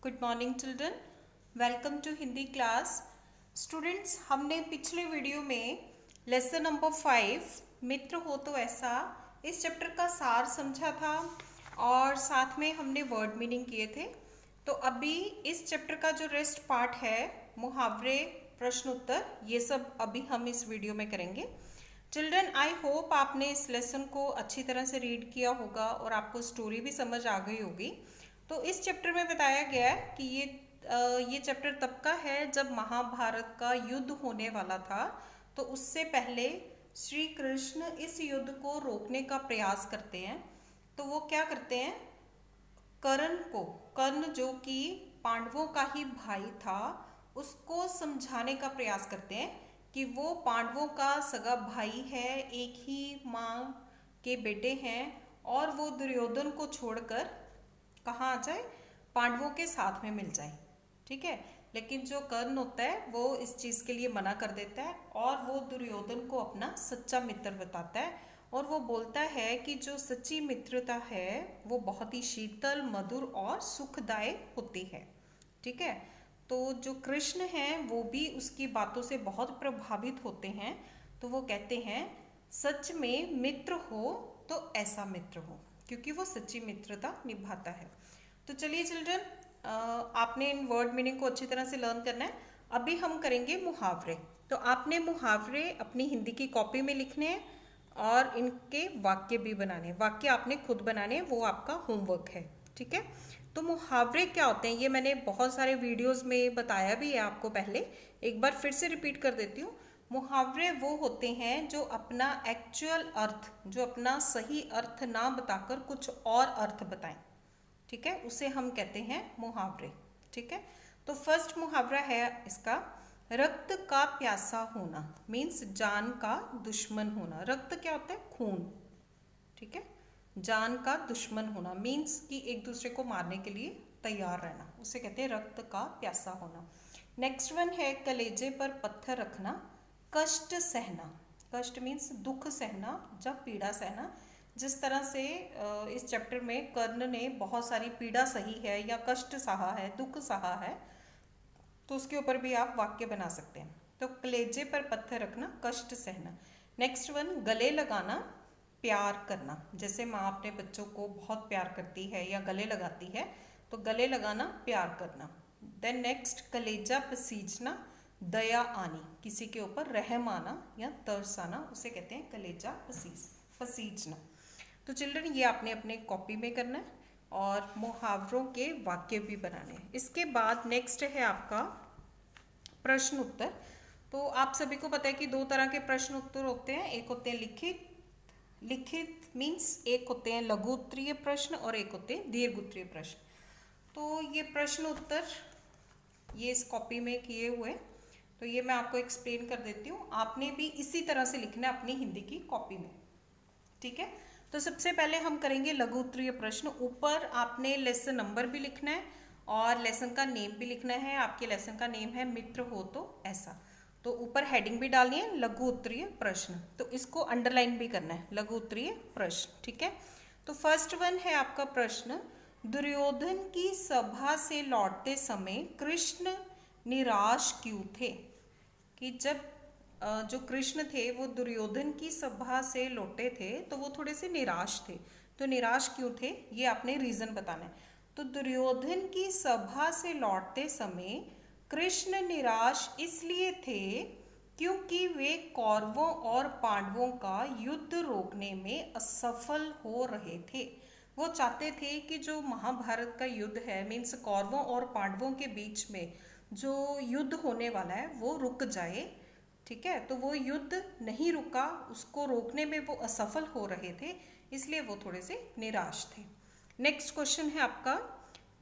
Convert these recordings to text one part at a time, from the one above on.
Good morning children, welcome to Hindi class. Students, हमने पिछले video में लेसन नंबर 5 मित्र हो तो ऐसा इस चैप्टर का सार समझा था और साथ में हमने वर्ड मीनिंग किए थे। तो अभी इस चैप्टर का जो रेस्ट पार्ट है, मुहावरे, प्रश्न उत्तर, ये सब अभी हम इस वीडियो में करेंगे। चिल्ड्रन, आई होप आपने इस लेसन को अच्छी तरह से रीड किया होगा और आपको स्टोरी भी समझ आ गई होगी। तो इस चैप्टर में बताया गया है कि ये चैप्टर तब का है जब महाभारत का युद्ध होने वाला था। तो उससे पहले श्री कृष्ण इस युद्ध को रोकने का प्रयास करते हैं। तो वो क्या करते हैं, कर्ण जो कि पांडवों का ही भाई था, उसको समझाने का प्रयास करते हैं कि वो पांडवों का सगा भाई है, एक ही माँ के बेटे हैं और वो दुर्योधन को छोड़कर कहाँ आ जाए, पांडवों के साथ में मिल जाए। ठीक है, लेकिन जो कर्ण होता है वो इस चीज़ के लिए मना कर देता है और वो दुर्योधन को अपना सच्चा मित्र बताता है और वो बोलता है कि जो सच्ची मित्रता है वो बहुत ही शीतल, मधुर और सुखदायक होती है। ठीक है, तो जो कृष्ण हैं वो भी उसकी बातों से बहुत प्रभावित होते हैं। तो वो कहते हैं सच में मित्र हो तो ऐसा मित्र हो, क्योंकि वो सच्ची मित्रता निभाता है। तो चलिए चिल्ड्रन, आपने इन वर्ड मीनिंग को अच्छी तरह से लर्न करना है। अभी हम करेंगे मुहावरे। तो आपने मुहावरे अपनी हिंदी की कॉपी में लिखने हैं और इनके वाक्य भी बनाने हैं। वाक्य आपने खुद बनाने हैं, वो आपका होमवर्क है। ठीक है, तो मुहावरे क्या होते हैं ये मैंने बहुत सारे वीडियोस में बताया भी है आपको पहले, एक बार फिर से रिपीट कर देती हूँ। मुहावरे वो होते हैं जो अपना एक्चुअल अर्थ, जो अपना सही अर्थ ना बताकर कुछ और अर्थ बताएं। ठीक है, उसे हम कहते हैं मुहावरे। ठीक है, तो फर्स्ट मुहावरा है इसका, रक्त का प्यासा होना, मीन्स जान का दुश्मन होना। रक्त क्या होता है, खून। ठीक है, जान का दुश्मन होना मीन्स कि एक दूसरे को मारने के लिए तैयार रहना, उसे कहते हैं रक्त का प्यासा होना। नेक्स्ट वन है कलेजे पर पत्थर रखना, कष्ट सहना। कष्ट मीन्स दुख सहना, जब पीड़ा सहना। जिस तरह से इस चैप्टर में कर्ण ने बहुत सारी पीड़ा सही है या कष्ट सहा है, दुख सहा है, तो उसके ऊपर भी आप वाक्य बना सकते हैं। तो कलेजे पर पत्थर रखना, कष्ट सहना। नेक्स्ट वन गले लगाना, प्यार करना। जैसे माँ अपने बच्चों को बहुत प्यार करती है या गले लगाती है, तो गले लगाना, प्यार करना। देन नेक्स्ट कलेजा पसीजना, दया आनी, किसी के ऊपर रहम आना या तरस आना, उसे कहते हैं कलेजा पसीजना। तो चिल्ड्रन, ये आपने अपने कॉपी में करना है और मुहावरों के वाक्य भी बनाने हैं। इसके बाद नेक्स्ट है आपका प्रश्न उत्तर। तो आप सभी को पता है कि दो तरह के प्रश्न उत्तर होते हैं, एक होते हैं लिखित मीन्स एक होते हैं लघु उत्तरीय प्रश्न और एक होते हैं दीर्घ उत्तरीय प्रश्न। तो ये प्रश्न उत्तर ये इस कॉपी में किए हुए, तो ये मैं आपको एक्सप्लेन कर देती हूँ। आपने भी इसी तरह से लिखना है अपनी हिंदी की कॉपी में। ठीक है, तो सबसे पहले हम करेंगे लघु उत्तरीय प्रश्न। ऊपर आपने लेसन नंबर भी लिखना है और लेसन का नेम भी लिखना है। आपके लेसन का नेम है मित्र हो तो ऐसा, तो ऊपर हेडिंग भी डालनी है लघु उत्तरीय प्रश्न, तो इसको अंडरलाइन भी करना है, लघु उत्तरीय प्रश्न। ठीक है, तो फर्स्ट वन है आपका प्रश्न, दुर्योधन की सभा से लौटते समय कृष्ण निराश क्यों थे। कि जब जो कृष्ण थे वो दुर्योधन की सभा से लौटे थे तो वो थोड़े से निराश थे। तो निराश क्यों थे ये आपने रीजन बताना है। तो दुर्योधन की सभा से लौटते समय कृष्ण निराश इसलिए थे क्योंकि वे कौरवों और पांडवों का युद्ध रोकने में असफल हो रहे थे। वो चाहते थे कि जो महाभारत का युद्ध है, मीन्स कौरवों और पांडवों के बीच में जो युद्ध होने वाला है वो रुक जाए। ठीक है, तो वो युद्ध नहीं रुका, उसको रोकने में वो असफल हो रहे थे, इसलिए वो थोड़े से निराश थे। नेक्स्ट क्वेश्चन है आपका,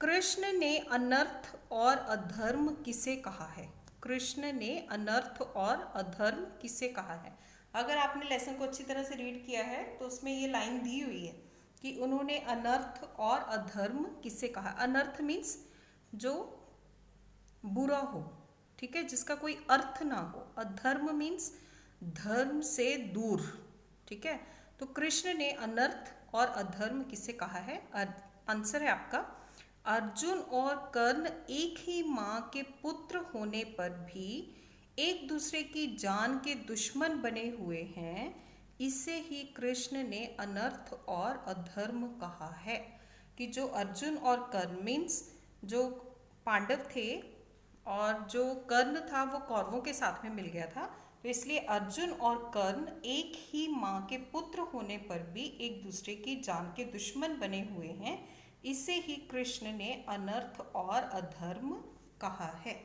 कृष्ण ने अनर्थ और अधर्म किसे कहा है। कृष्ण ने अनर्थ और अधर्म किसे कहा है। अगर आपने लेसन को अच्छी तरह से रीड किया है तो उसमें ये लाइन दी हुई है कि उन्होंने अनर्थ और अधर्म किसे कहा। अनर्थ मीन्स जो बुरा हो, ठीक है, जिसका कोई अर्थ ना हो। अधर्म मीन्स धर्म से दूर। ठीक है, तो कृष्ण ने अनर्थ और अधर्म किसे कहा है। आंसर है आपका अर्जुन और कर्ण एक ही माँ के पुत्र होने पर भी एक दूसरे की जान के दुश्मन बने हुए हैं, इसे ही कृष्ण ने अनर्थ और अधर्म कहा है। कि जो अर्जुन और कर्ण मीन्स जो पांडव थे और जो कर्ण था वो कौरवों के साथ में मिल गया था, तो इसलिए अर्जुन और कर्ण एक ही माँ के पुत्र होने पर भी एक दूसरे की जान के दुश्मन बने हुए हैं, इसे ही कृष्ण ने अनर्थ और अधर्म कहा है।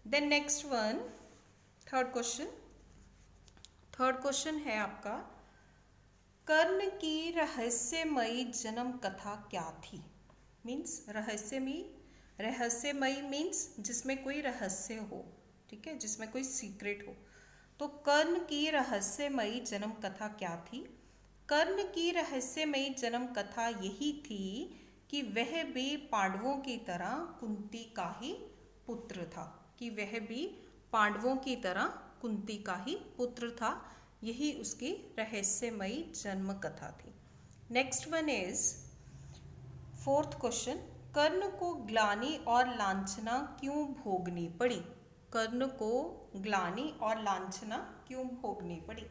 Then next one, third question है आपका, कर्ण की रहस्यमयी जन्म कथा क्या थी? मीन्स रहस्यमयी मीन्स जिसमें कोई रहस्य हो, ठीक है, जिसमें कोई सीक्रेट हो। तो कर्ण की रहस्यमयी जन्म कथा क्या थी? कर्ण की रहस्यमयी जन्म कथा यही थी कि वह भी पांडवों की तरह कुंती का ही पुत्र था। कि वह भी पांडवों की तरह कुंती का ही पुत्र था, यही उसकी रहस्यमयी जन्म कथा थी। Next one is fourth question, Karna को ग्लानि और लांछना क्यों भोगनी पड़ी? कर्ण को ग्लानि और लांछना क्यों भोगनी पड़ी?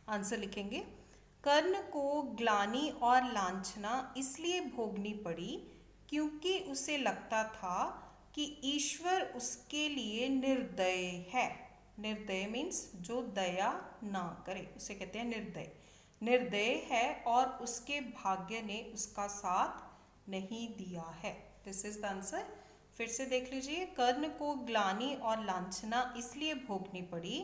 आंसर लिखेंगे, कर्ण को ग्लानि और लांछना इसलिए भोगनी पड़ी क्योंकि उसे लगता था कि ईश्वर उसके लिए निर्दय है। निर्दय मीन्स जो दया ना करे, उसे कहते हैं निर्दय। निर्दय है और उसके भाग्य ने उसका साथ नहीं दिया है। This is the answer. फिर से देख लीजिए, कर्ण को ग्लानि और लांछना इसलिए भोगनी पड़ी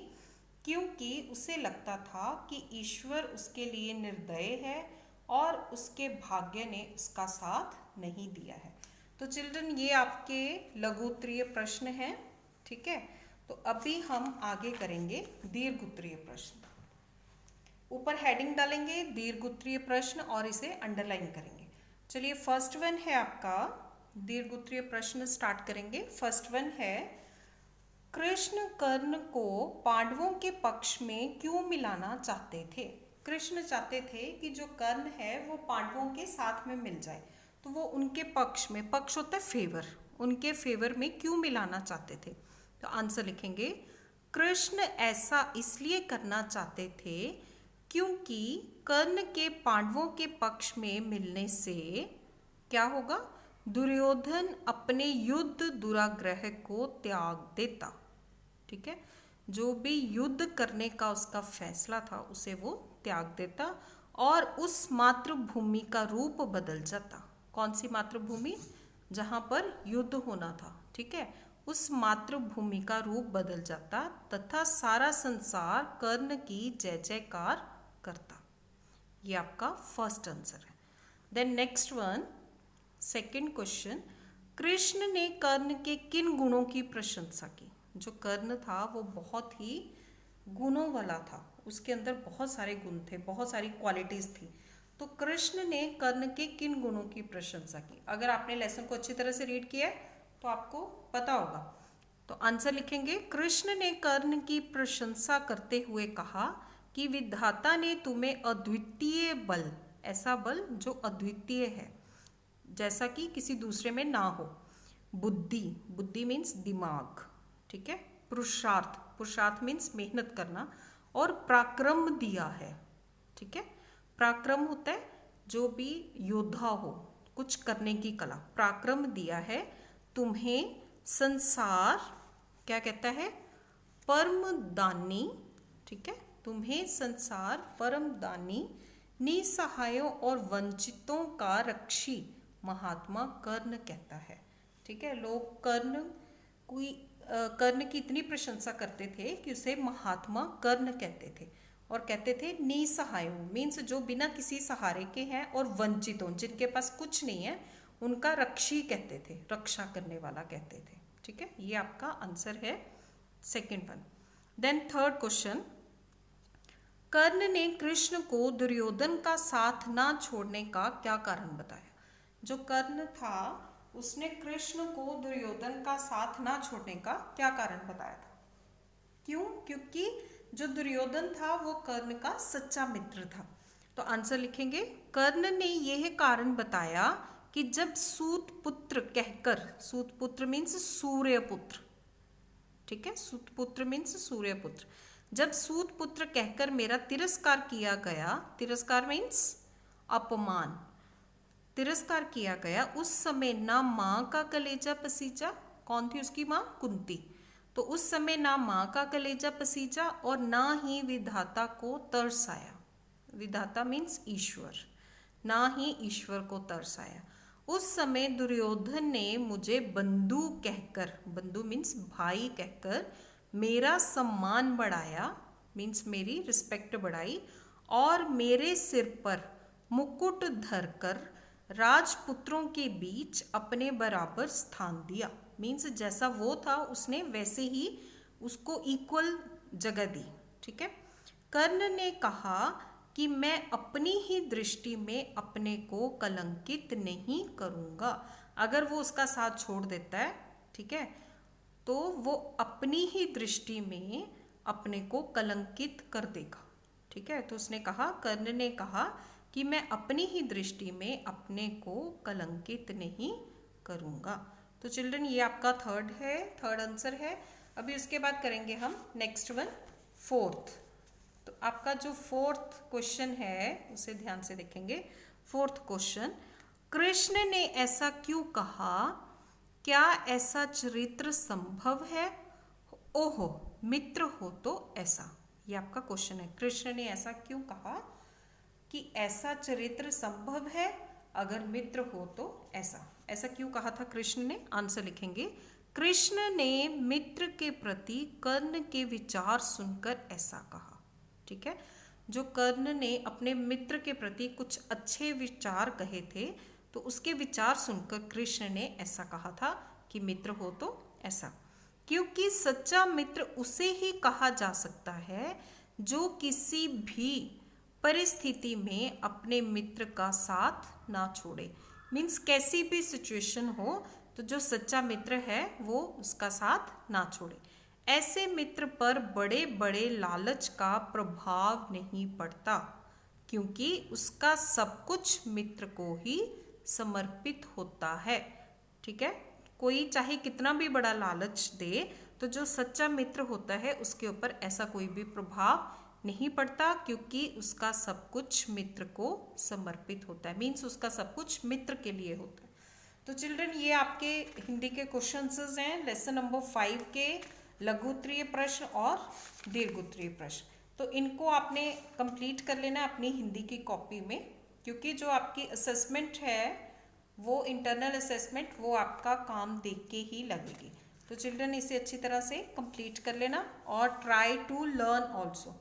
क्योंकि उसे लगता था कि ईश्वर उसके लिए निर्दय है और उसके भाग्य ने उसका साथ नहीं दिया है। तो चिल्ड्रन, ये आपके लघु उत्तरीय प्रश्न हैं, ठीक है। तो अभी हम आगे करेंगे दीर्घ उत्तरीय प्रश्न। ऊपर हेडिंग डालेंगे दीर्घ उत्तरीय प्रश्न और इसे अंडरलाइन करेंगे। चलिए, फर्स्ट वन है आपका दीर्घ उत्तरीय प्रश्न, स्टार्ट करेंगे। फर्स्ट वन है, कृष्ण कर्ण को पांडवों के पक्ष में क्यों मिलाना चाहते थे? कृष्ण चाहते थे कि जो कर्ण है वो पांडवों के साथ में मिल जाए, तो वो उनके पक्ष में, पक्ष होता है फेवर, उनके फेवर में क्यों मिलाना चाहते थे? तो आंसर लिखेंगे, कृष्ण ऐसा इसलिए करना चाहते थे क्योंकि कर्ण के पांडवों के पक्ष में मिलने से क्या होगा? दुर्योधन अपने युद्ध दुराग्रह को त्याग देता, ठीक है। जो भी युद्ध करने का उसका फैसला था उसे वो त्याग देता और उस मातृभूमि का रूप बदल जाता। कौन सी मातृभूमि? जहाँ पर युद्ध होना था, ठीक है, उस मातृभूमि का रूप बदल जाता तथा सारा संसार कर्ण की जय जयकार करता। ये आपका फर्स्ट आंसर है। Then next one, second question, Krishna ने कर्ण के किन गुणों की प्रशंसा की? जो कर्ण था वो बहुत ही गुणों वाला था, उसके अंदर बहुत सारे गुण थे, बहुत सारी क्वालिटीज थी। तो कृष्ण ने कर्ण के किन गुणों की प्रशंसा की? अगर आपने लेसन को अच्छी तरह से रीड किया है तो आपको पता होगा। तो आंसर लिखेंगे, कृष्ण ने कर्ण की प्रशंसा करते हुए कहा कि विधाता ने तुम्हें अद्वितीय बल, ऐसा बल जो अद्वितीय है, जैसा कि किसी दूसरे में ना हो, बुद्धि, बुद्धि मीन्स दिमाग, ठीक है, पुरुषार्थ, पुरुषार्थ मीन्स मेहनत करना, और पराक्रम दिया है, ठीक है। पराक्रम होता है जो भी योद्धा हो, कुछ करने की कला, पराक्रम दिया है तुम्हें संसार, क्या कहता है? परम दानी, ठीक है, तुम्हें संसार परम दानी, निसहायों और वंचितों का रक्षी महात्मा कर्ण कहता है, ठीक है। लोग कर्ण की इतनी प्रशंसा करते थे कि उसे महात्मा कर्ण कहते थे, और कहते थे निसहायों मीन्स जो बिना किसी सहारे के हैं, और वंचितों जिनके पास कुछ नहीं है उनका रक्षी कहते थे, रक्षा करने वाला कहते थे, ठीक है। ये आपका आंसर है second one. Then third question, Karna ने कृष्ण को दुर्योधन का साथ ना छोड़ने का क्या कारण बताया? जो कर्ण था उसने कृष्ण को दुर्योधन का साथ ना छोड़ने का क्या कारण बताया था? क्यों? क्योंकि जो दुर्योधन था वो कर्ण का सच्चा मित्र था। तो आंसर लिखेंगे, कर्ण ने यह कारण बताया कि जब सूत पुत्र कहकर, सूत पुत्र मीन्स सूर्य पुत्र, ठीक है, सूत पुत्र मीन्स सूर्य पुत्र, जब सूत पुत्र कहकर मेरा तिरस्कार किया गया, तिरस्कार मीन्स अपमान, तिरस्कार किया गया, उस समय ना माँ का कलेजा पसीजा, कौन थी उसकी माँ? कुंती। तो उस समय ना माँ का कलेजा पसीजा और ना ही विधाता को तरस आया, विधाता मीन्स ईश्वर, ना ही ईश्वर को तरस आया। उस समय दुर्योधन ने मुझे बंधु कहकर, बंधु मीन्स भाई कहकर, मेरा सम्मान बढ़ाया, मीन्स मेरी रिस्पेक्ट बढ़ाई, और मेरे सिर पर मुकुट धरकर राजपुत्रों के बीच अपने बराबर स्थान दिया, मीन्स जैसा वो था उसने वैसे ही उसको इक्वल जगह दी, ठीक है। कर्ण ने कहा कि मैं अपनी ही दृष्टि में अपने को कलंकित नहीं करूंगा। अगर वो उसका साथ छोड़ देता है, ठीक है, तो वो अपनी ही दृष्टि में अपने को कलंकित कर देगा, ठीक है। तो उसने कहा, कर्ण ने कहा कि मैं अपनी ही दृष्टि में अपने को कलंकित नहीं करूंगा। तो चिल्ड्रन ये आपका थर्ड आंसर है। अभी उसके बाद करेंगे हम नेक्स्ट वन, फोर्थ। तो आपका जो फोर्थ क्वेश्चन है उसे ध्यान से देखेंगे। फोर्थ क्वेश्चन, कृष्ण ने ऐसा क्यों कहा? क्या ऐसा चरित्र संभव है? ओहो, मित्र हो तो ऐसा। ये आपका क्वेश्चन है। कृष्ण ने ऐसा क्यों कहा कि ऐसा चरित्र संभव है, अगर मित्र हो तो ऐसा। ऐसा क्यों कहा था कृष्ण ने? आंसर लिखेंगे, कृष्ण ने मित्र के प्रति कर्ण के विचार सुनकर ऐसा कहा, ठीक है। जो कर्ण ने अपने मित्र के प्रति कुछ अच्छे विचार कहे थे, तो उसके विचार सुनकर कृष्ण ने ऐसा कहा था कि मित्र हो तो ऐसा। क्योंकि सच्चा मित्र उसे ही कहा जा सकता है जो किसी भी परिस्थिति में अपने मित्र का साथ ना छोड़े, मीन्स कैसी भी सिचुएशन हो तो जो सच्चा मित्र है वो उसका साथ ना छोड़े। ऐसे मित्र पर बड़े बड़े लालच का प्रभाव नहीं पड़ता, क्योंकि उसका सब कुछ मित्र को ही समर्पित होता है, ठीक है। कोई चाहे कितना भी बड़ा लालच दे, तो जो सच्चा मित्र होता है उसके ऊपर ऐसा कोई भी प्रभाव नहीं पड़ता, क्योंकि उसका सब कुछ मित्र को समर्पित होता है, मीन्स उसका सब कुछ मित्र के लिए होता है। तो चिल्ड्रन ये आपके हिंदी के क्वेश्चंस हैं लेसन नंबर 5 के लघु उत्तरीय प्रश्न और दीर्घ उत्तरीय प्रश्न। तो इनको आपने कंप्लीट कर लेना अपनी हिंदी की कॉपी में, क्योंकि जो आपकी असेसमेंट है वो इंटरनल असेसमेंट वो आपका काम देख के ही लगेगी। तो चिल्ड्रन इसे अच्छी तरह से कंप्लीट कर लेना और ट्राई टू लर्न ऑल्सो।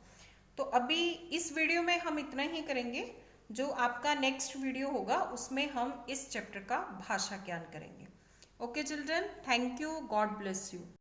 तो अभी इस वीडियो में हम इतना ही करेंगे। जो आपका नेक्स्ट वीडियो होगा उसमें हम इस चैप्टर का भाषा ज्ञान करेंगे। Okay children, thank you, God bless you.